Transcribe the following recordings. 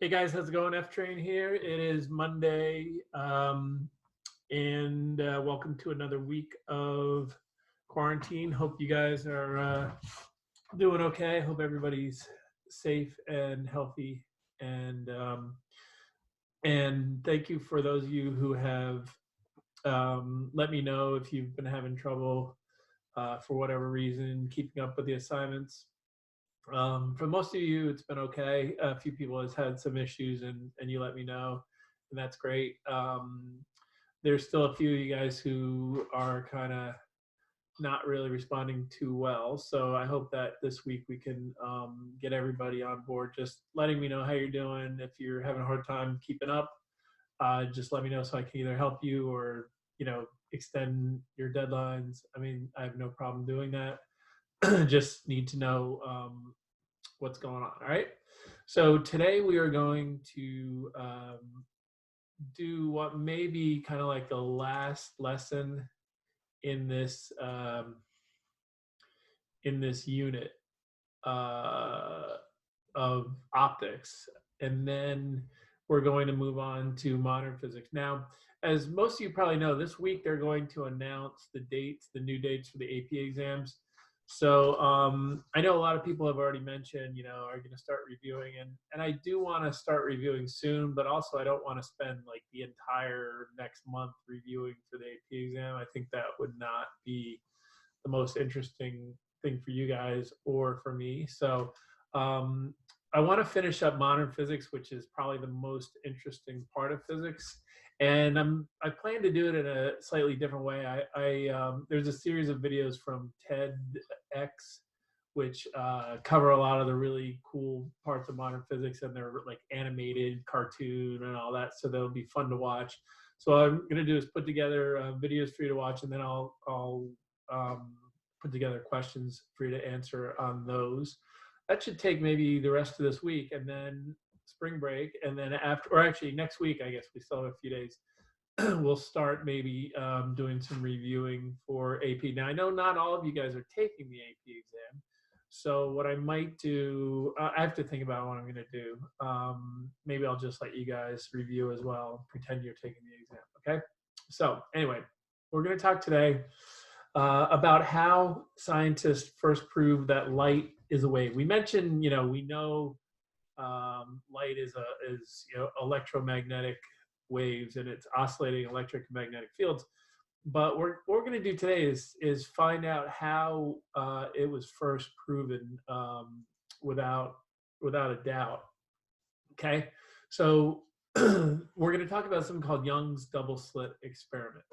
Hey guys, how's it going? F Train here. It is Monday, and welcome to another week of quarantine. Hope you guys are doing okay. Hope everybody's safe and healthy. And and thank you for those of you who have let me know if you've been having trouble for whatever reason keeping up with the assignments. For most of you, it's been okay. A few people has had some issues, and you let me know, and that's great. There's still a few of you guys who are kind of not really responding too well. So I hope that this week we can get everybody on board. Just letting me know how you're doing. If you're having a hard time keeping up, just let me know so I can either help you or extend your deadlines. I mean, I have no problem doing that. Just need to know what's going on. All right. So today we are going to do what may be kind of like the last lesson in this unit uh, of optics, and then we're going to move on to modern physics. Now, as most of you probably know, this week they're going to announce the new dates for the AP exams. So I know a lot of people have already mentioned, are going to start reviewing, and I do want to start reviewing soon, but also I don't want to spend like the entire next month reviewing for the AP exam. I think that would not be the most interesting thing for you guys or for me. So um, I want to finish up modern physics, which is probably the most interesting part of physics. And I plan to do it in a slightly different way. There's a series of videos from TEDx, which cover a lot of the really cool parts of modern physics, and they're like animated, cartoon, and all that. So they'll be fun to watch. So what I'm going to do is put together videos for you to watch, and then I'll um, put together questions for you to answer on those. That should take maybe the rest of this week, and then spring break, and then after, or actually next week, I guess we still have a few days. We'll start maybe doing some reviewing for AP. Now I know not all of you guys are taking the AP exam, so what I might do, I have to think about what I'm going to do. Maybe I'll just let you guys review as well, pretend you're taking the exam. Okay. So anyway, we're going to talk today about how scientists first proved that light is a wave. We mentioned, we know light is electromagnetic waves, and it's oscillating electric and magnetic fields. But what we're going to do today is find out how it was first proven without a doubt. Okay, so we're going to talk about something called Young's double slit experiment.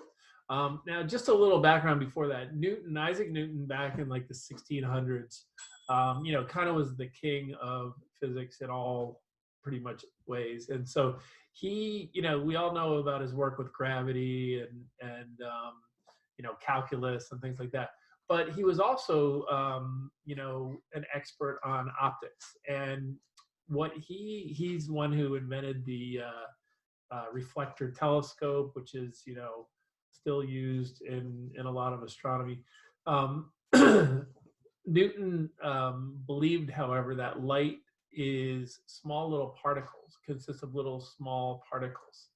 Now, just a little background before that. Isaac Newton, back in like the 1600s, kind of was the king of physics in all pretty much ways. And so he, we all know about his work with gravity and calculus and things like that. But he was also, an expert on optics. And he's one who invented the reflector telescope, which is, still used in a lot of astronomy. Um, Newton believed, however, that light is small little particles, consists of little small particles.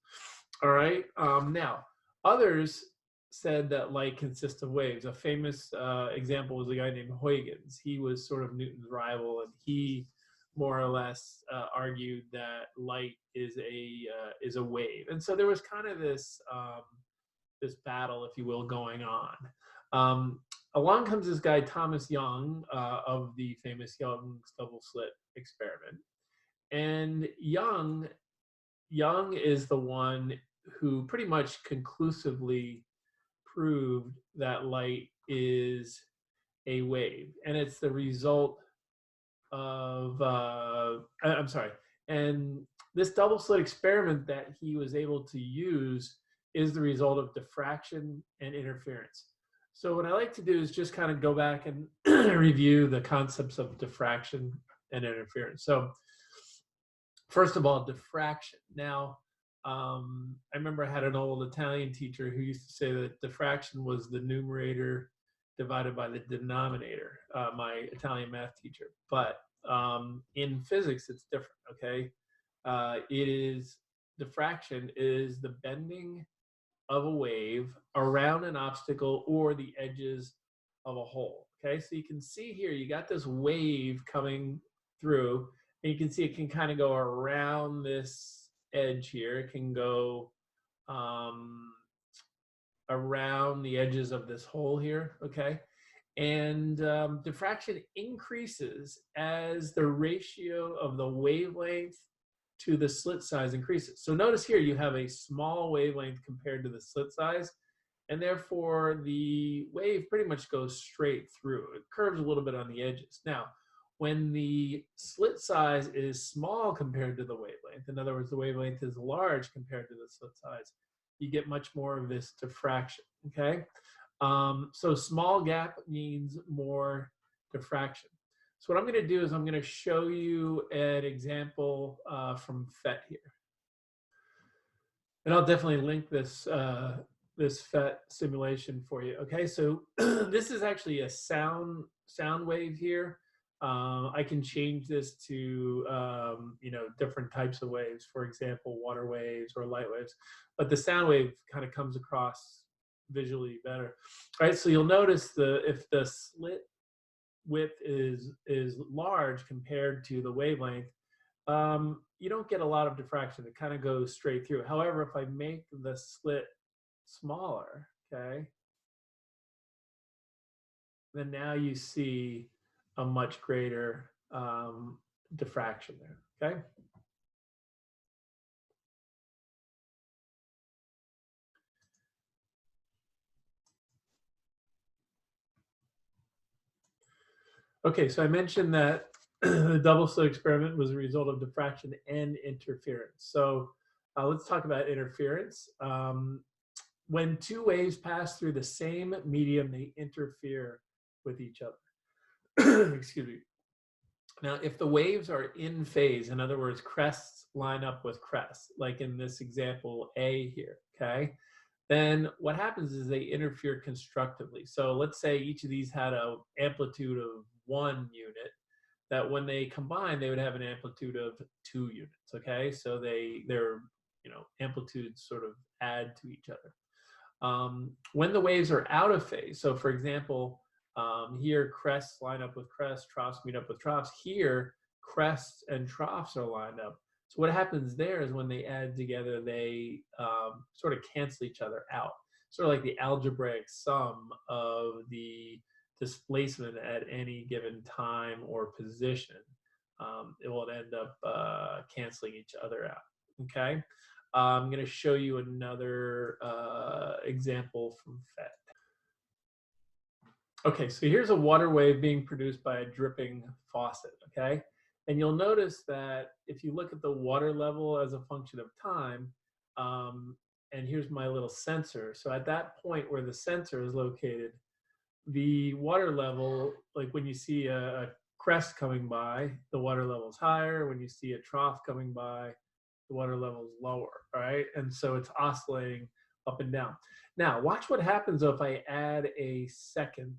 All right. Now, others said that light consists of waves. A famous example was a guy named Huygens. He was sort of Newton's rival, and he more or less argued that light is a wave. And so there was kind of this battle, if you will, going on. Along comes this guy, Thomas Young, of the famous Young's double slit experiment. And Young is the one who pretty much conclusively proved that light is a wave. And it's the result of, I'm sorry, and this double slit experiment that he was able to use is the result of diffraction and interference. So what I like to do is just kind of go back and review the concepts of diffraction and interference. So first of all, diffraction. Now, I remember I had an old Italian teacher who used to say that diffraction was the numerator divided by the denominator, my Italian math teacher. But in physics, it's different, okay? Diffraction is the bending of a wave around an obstacle or the edges of a hole. Okay, so you can see here, you got this wave coming through, and you can see it can kind of go around this edge here. It can go around the edges of this hole here, okay? And diffraction increases as the ratio of the wavelength to the slit size increases. So notice here you have a small wavelength compared to the slit size, and therefore the wave pretty much goes straight through. It curves a little bit on the edges. Now, when the slit size is small compared to the wavelength, in other words, the wavelength is large compared to the slit size, you get much more of this diffraction, okay? So small gap means more diffraction. So what I'm going to do is I'm going to show you an example from FET here. And I'll definitely link this, this FET simulation for you. Okay, so this is actually a sound wave here. I can change this to you know, different types of waves, for example, water waves or light waves. But the sound wave kind of comes across visually better. All right, so you'll notice if the slit width is large compared to the wavelength, you don't get a lot of diffraction. It kind of goes straight through. However, if I make the slit smaller, okay, then now you see a much greater diffraction there, okay? Okay, so I mentioned that the double slit experiment was a result of diffraction and interference. So let's talk about interference. When two waves pass through the same medium, they interfere with each other. Excuse me. Now, if the waves are in phase, in other words, crests line up with crests, like in this example A here, okay, then what happens is they interfere constructively. So let's say each of these had an amplitude of 1 unit, that when they combine, they would have an amplitude of 2 units, okay? So their you know, amplitudes sort of add to each other. When the waves are out of phase, so for example, here crests line up with crests, troughs meet up with troughs. Here, crests and troughs are lined up. So what happens there is when they add together, they sort of cancel each other out. Sort of like the algebraic sum of the displacement at any given time or position. It will end up canceling each other out, okay? I'm going to show you another example from FET. Okay, so here's a water wave being produced by a dripping faucet, okay? And you'll notice that if you look at the water level as a function of time, and here's my little sensor. So at that point where the sensor is located, the water level, like when you see a crest coming by, the water level is higher. When you see a trough coming by, the water level is lower, right? And so it's oscillating up and down. Now, watch what happens if I add a second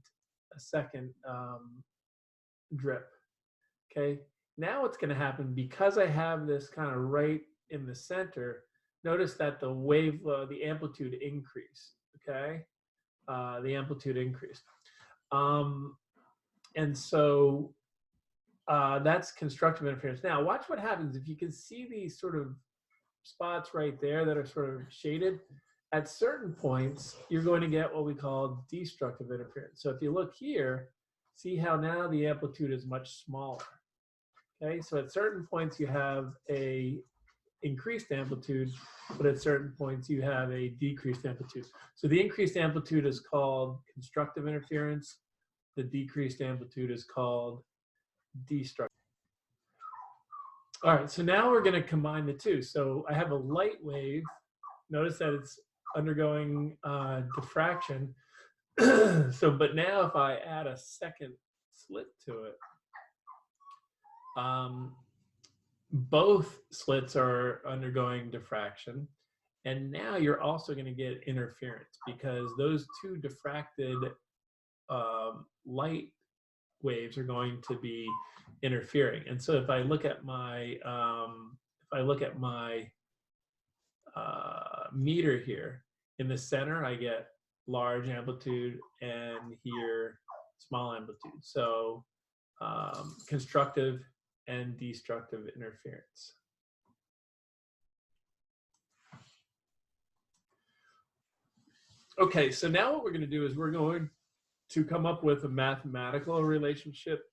drip, okay? Now what's gonna happen, because I have this kind of right in the center, notice that the wave, the amplitude increased, okay? The amplitude increased. And so that's constructive interference. Now watch what happens if you can see these sort of spots right there that are sort of shaded. At certain points, you're going to get what we call destructive interference. So if you look here, see how now the amplitude is much smaller. Okay, so at certain points you have a increased amplitude, but at certain points you have a decreased amplitude. So the increased amplitude is called constructive interference. The decreased amplitude is called destructive. All right, so now we're going to combine the two. So I have a light wave. Notice that it's undergoing diffraction. So, but now if I add a second slit to it, both slits are undergoing diffraction. And now you're also going to get interference because those two diffracted light waves are going to be interfering. And so if I look at my if I look at my meter here, in the center, I get large amplitude, and here, small amplitude. So constructive and destructive interference. Okay, so now what we're going to do is we're going to come up with a mathematical relationship,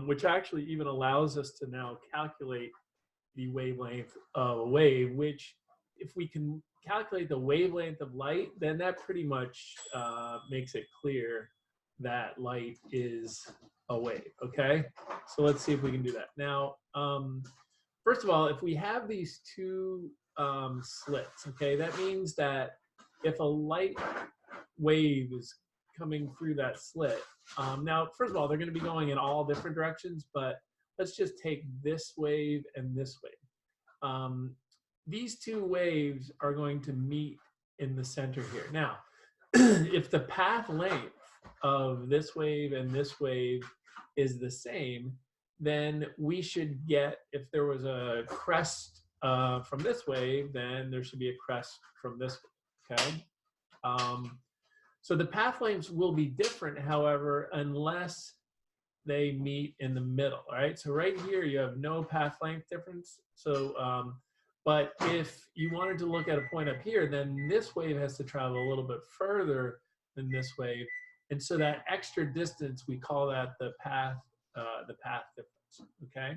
which actually even allows us to now calculate the wavelength of a wave, which if we can calculate the wavelength of light, then that pretty much makes it clear that light is a wave, okay? So let's see if we can do that. Now, first of all, if we have these two slits, okay, that means that if a light wave is coming through that slit, now, first of all, they're going to be going in all different directions, but let's just take this wave and this wave. These two waves are going to meet in the center here. Now, if the path length of this wave and this wave is the same, then we should get, if there was a crest from this wave, then there should be a crest from this wave, okay? So the path lengths will be different, however, unless they meet in the middle, all right? So right here, you have no path length difference. So, but if you wanted to look at a point up here, then this wave has to travel a little bit further than this wave. And so that extra distance, we call that the path difference, okay?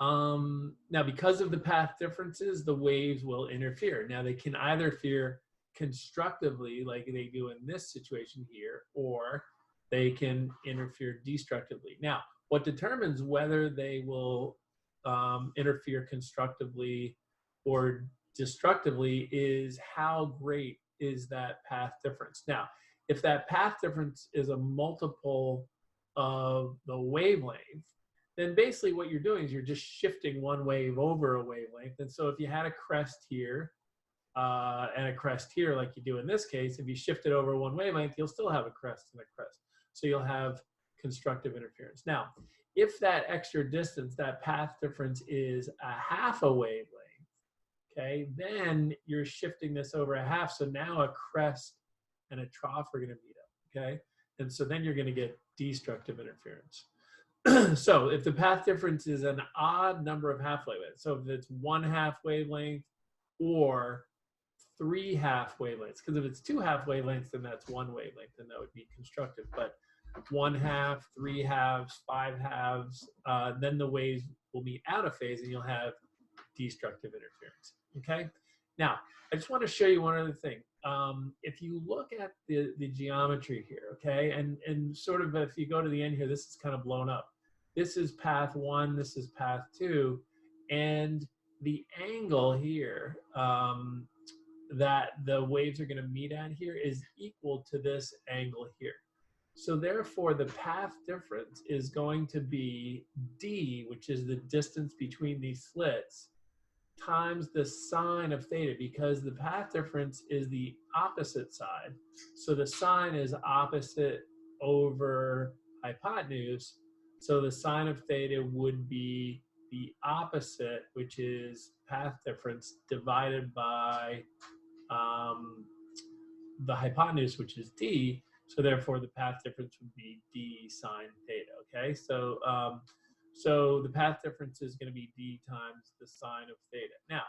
Now, because of the path differences, the waves will interfere. Now, they can either interfere constructively, like they do in this situation here, or they can interfere destructively. Now, what determines whether they will interfere constructively or destructively is how great is that path difference. Now, if that path difference is a multiple of the wavelength, then basically what you're doing is you're just shifting one wave over a wavelength. And so if you had a crest here and a crest here, like you do in this case, if you shift it over one wavelength, you'll still have a crest and a crest. So you'll have constructive interference. Now, if that extra distance, that path difference is a half a wavelength, okay, then you're shifting this over a half. So now a crest and a trough are going to meet up, okay? And so then you're going to get destructive interference. So if the path difference is an odd number of half wavelengths, so if it's 1/2 wavelength or 3/2 wavelengths, because if it's 2/2 wavelengths, then that's 1 wavelength, and that would be constructive. But 1/2, 3/2, 5/2, then the waves will meet out of phase, and you'll have destructive interference. Okay. Now, I just want to show you one other thing. If you look at the geometry here, okay, and sort of if you go to the end here, this is kind of blown up. This is path 1, this is path 2, and the angle here that the waves are going to meet at here is equal to this angle here. So therefore, the path difference is going to be d, which is the distance between these slits, times the sine of theta, because the path difference is the opposite side. So the sine is opposite over hypotenuse. So the sine of theta would be the opposite, which is path difference divided by the hypotenuse, which is d. So therefore, the path difference would be d sine theta, okay? So, so the path difference is going to be d times the sine of theta. Now,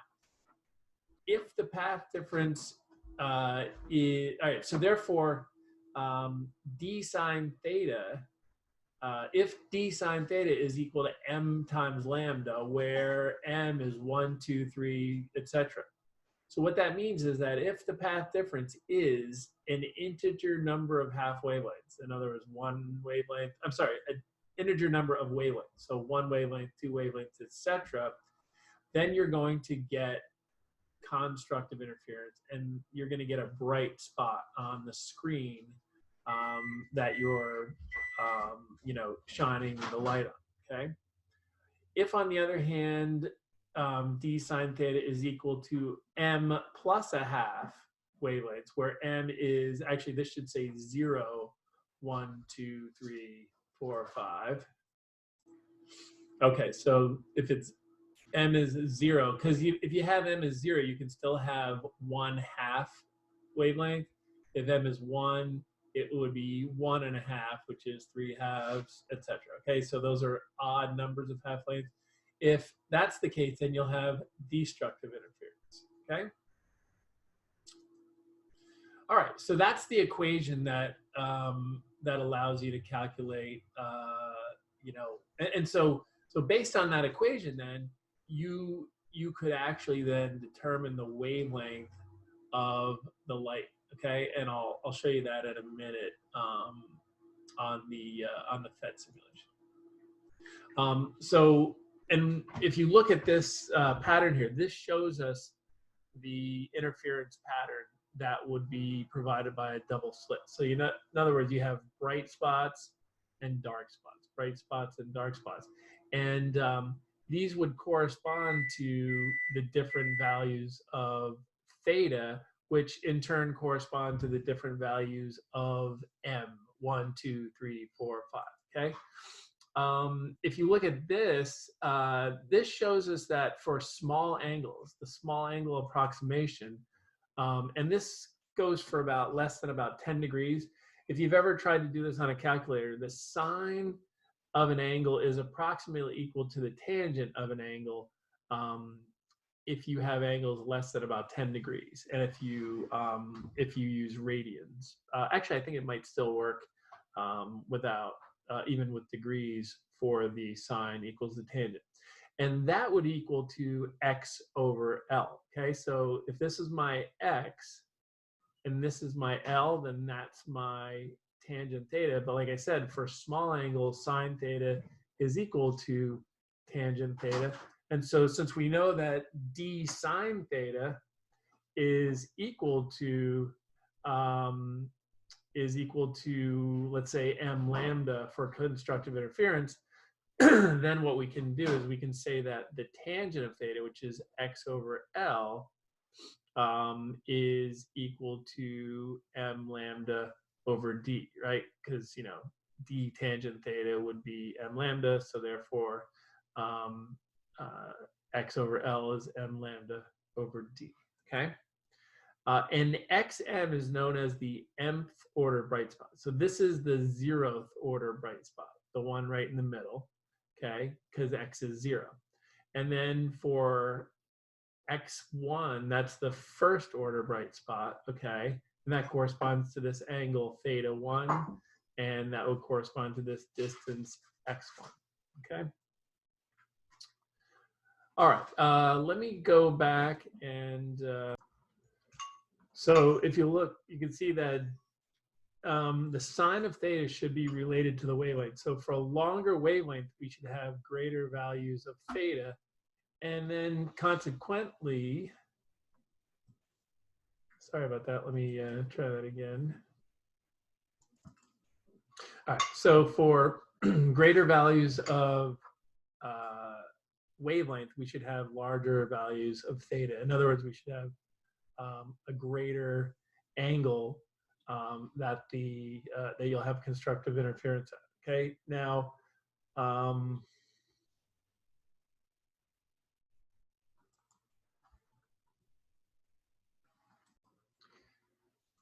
if the path difference is, all right, so therefore, d sine theta, if d sine theta is equal to m times lambda, where m is 1, 2, 3, etc. So what that means is that if the path difference is an integer number of half wavelengths, in other words, one wavelength, I'm sorry, an integer number of wavelengths, so 1 wavelength, 2 wavelengths, etc., then you're going to get constructive interference, and you're going to get a bright spot on the screen that you're, you know, shining the light on, okay? If, on the other hand, d sine theta is equal to m plus a half wavelengths, where m is, actually this should say 0, 1, 2, 3, 4, 5. Okay, so if it's m is 0, because if you have m as 0, you can still have 1/2 wavelength. If m is 1, it would be 1.5, which is 3/2, etc. Okay, so those are odd numbers of half length. If that's the case, then you'll have destructive interference. Okay. All right, so that's the equation that that allows you to calculate, and so based on that equation, then you could actually then determine the wavelength of the light. Okay, and I'll show you that in a minute on the FET simulation. So, and if you look at this pattern here, this shows us the interference pattern that would be provided by a double slit. So in other words, you have bright spots and dark spots, bright spots and dark spots. And these would correspond to the different values of theta, which in turn correspond to the different values of M, 1, 2, 3, 4, 5, okay? If you look at this, this shows us that for small angles, the small angle approximation, and this goes for about less than about 10 degrees. If you've ever tried to do this on a calculator, the sine of an angle is approximately equal to the tangent of an angle if you have angles less than about 10 degrees, and if you use radians. Actually, I think it might still work without even with degrees for the sine equals the tangent. And that would equal to x over L. Okay, so if this is my x and this is my L, then that's my tangent theta. But like I said, for small angles, sine theta is equal to tangent theta. And so since we know that d sine theta is equal to let's say m lambda for constructive interference, then what we can do is we can say that the tangent of theta, which is x over L, is equal to m lambda over d, right? Because d tangent theta would be m lambda, so therefore x over L is m lambda over d. Okay. And xm is known as the mth order bright spot. So this is the 0th order bright spot, the one right in the middle, okay, because x is 0. And then for x1, that's the 1st order bright spot, okay, and that corresponds to this angle theta 1, and that would correspond to this distance x1, okay? All right, let me go back and so if you look, you can see that the sine of theta should be related to the wavelength. So for a longer wavelength, we should have greater values of theta. And then consequently, sorry about that, let me try that again. All right, so for greater values of wavelength, we should have larger values of theta. In other words, we should have a greater angle that you'll have constructive interference at. Okay, now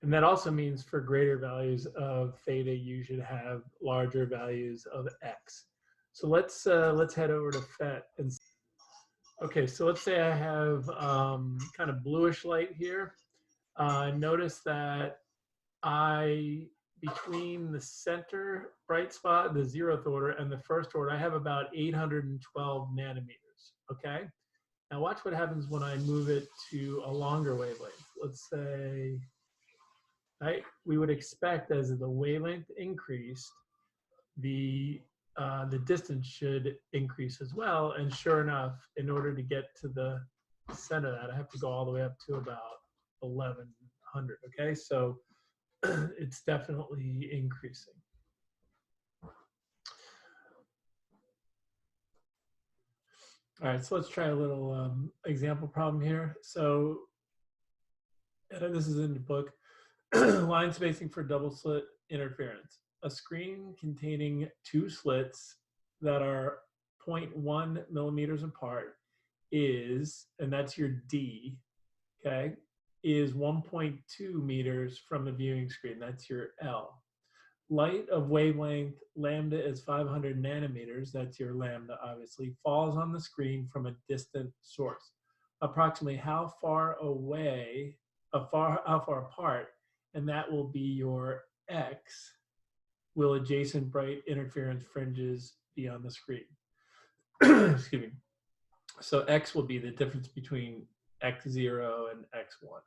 and that also means for greater values of theta, you should have larger values of x. So let's head over to FET and okay, so let's say I have kind of bluish light here. Notice that between the center bright spot, the 0th order, and the 1st order, I have about 812 nanometers, okay? Now watch what happens when I move it to a longer wavelength. Let's say, right, we would expect as the wavelength increased, the distance should increase as well. And sure enough, in order to get to the center of that, I have to go all the way up to about 1100, okay? So it's definitely increasing. All right, so let's try a little example problem here. So this is in the book, line spacing for double slit interference. A screen containing 2 slits that are 0.1 millimeters apart is, and that's your D, okay, is 1.2 meters from the viewing screen. That's your L. Light of wavelength lambda is 500 nanometers, that's your lambda obviously, falls on the screen from a distant source. Approximately how far away, how far apart, and that will be your X, will adjacent bright interference fringes be on the screen. Excuse me. So X will be the difference between X0 and X1,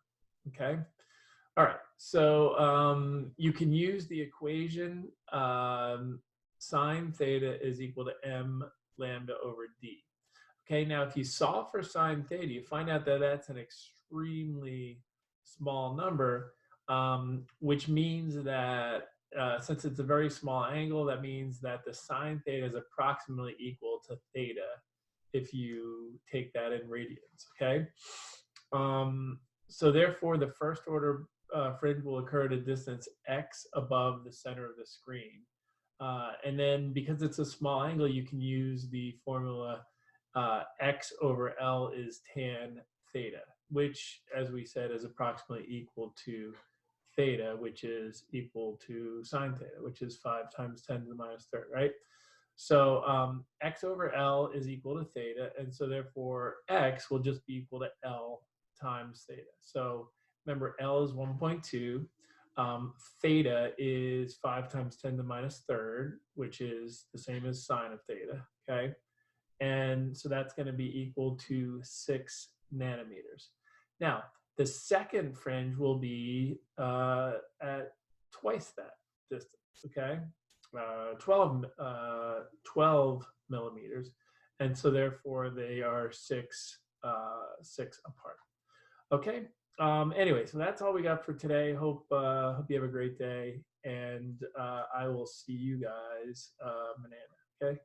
okay? All right, so you can use the equation sine theta is equal to m lambda over d. Okay, now if you solve for sine theta, you find out that that's an extremely small number, which means that since it's a very small angle, that means that the sine theta is approximately equal to theta if you take that in radians, okay? So therefore, the first order fringe will occur at a distance x above the center of the screen. And then because it's a small angle, you can use the formula x over L is tan theta, which, as we said, is approximately equal to theta, which is equal to sine theta, which is 5 times 10 to the minus third, right? So x over L is equal to theta, and so therefore x will just be equal to L times theta. So remember, L is 1.2. Theta is 5 times 10 to the minus third, which is the same as sine of theta, okay? And so that's going to be equal to 6 nanometers. Now, the second fringe will be at twice that distance, okay? 12 millimeters. And so therefore they are 6 apart. Okay. Anyway, so that's all we got for today. Hope you have a great day, and I will see you guys manana. Okay.